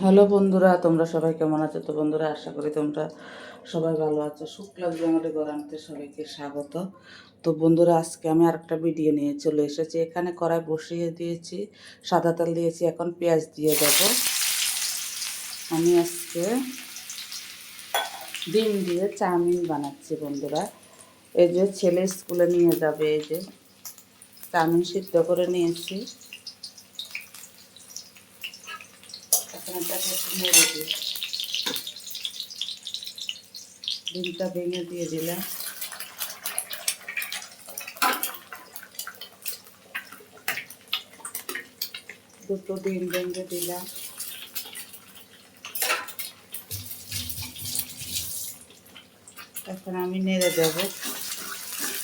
Hello বন্ধুরা, তোমরা সবাই কেমন আছো? তো বন্ধুরা, আশা করি তোমরা সবাই ভালো আছো। শুক্লা জঙ্গলে গড়ানতে সবাইকে স্বাগত। তো বন্ধুরা, আজকে আমি আরেকটা ভিডিও নিয়ে চলে এসেছি। এখানে কড়াই বসিয়ে দিয়েছি, সাদা তেল দিয়েছি, এখন পেঁয়াজ দিয়ে দেবো। আমি আজকে ডিম দিয়ে চাউমিন বানাচ্ছি বন্ধুরা। এই যে ছেলে স্কুলে নিয়ে যাবে, এই যে চাউমিন সিদ্ধ করে নিয়েছি। এখন এটাকে একটু নেড়ে দিই, ডিমটা ভেঙে দিয়ে দিলাম। দুটো ডিম ভেঙে দিলাম। এখন আমি নেড়ে দেব।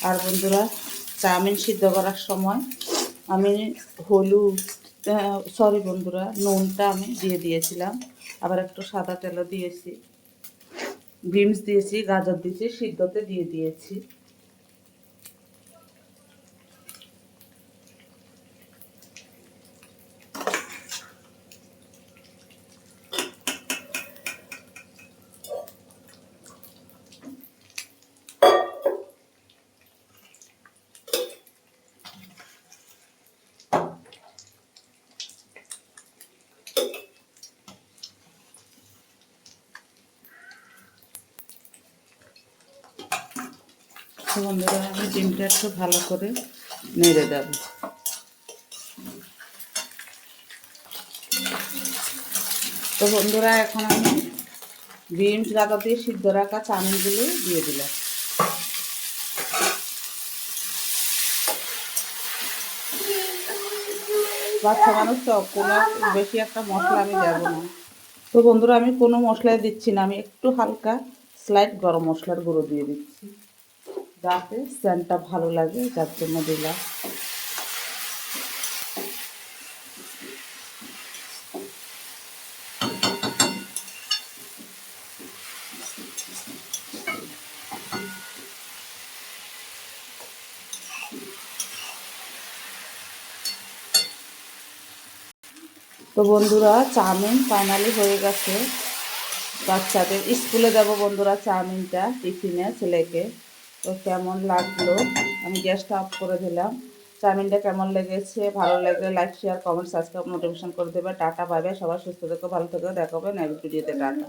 আর বন্ধুরা, চাউমিন সিদ্ধ করার সময় আমি হলুদ, সরি বন্ধুরা, নুনটা আমি দিয়ে দিয়েছিলাম। আবার একটু সাদা তেলও দিয়েছি, বিনস দিয়েছি, গাজর দিয়েছি, সিদ্ধতে দিয়ে দিয়েছি। তো বন্ধুরা, আমি ডিমটা একটু ভালো করে নেড়ে দেব। তো বন্ধুরা, এখন আমি বিনস, গাজর দিয়ে সিদ্ধ রাখা চাউমিনগুলো দিয়ে দিলাম। বাচ্চা মানুষ তো কোনো বেশি একটা মশলা আমি দেবো না। তো বন্ধুরা, আমি কোনো মশলাই দিচ্ছি না, আমি একটু হালকা স্লাইড গরম মশলার গুঁড়ো দিয়ে দিচ্ছি, যাতে সেন্টটা ভালো লাগে, যার জন্য দিলাম। তো বন্ধুরা, চাউমিন ফাইনালি হয়ে গেছে। বাচ্চাদের স্কুলে দেব বন্ধুরা চাউমিনটা, টিফিনে ছেলেকে। তো কেমন লাগলো, আমি গ্যাসটা অফ করে দিলাম। চাউমিনটা কেমন লেগেছে, ভালো লাগলে like, share, comment, subscribe, notification করে দেবে। Tata, bye bye. সবাই সুস্থ থেকো, ভালো থেকো, দেখা হবে নেক্সট ভিডিওতে। টাটা।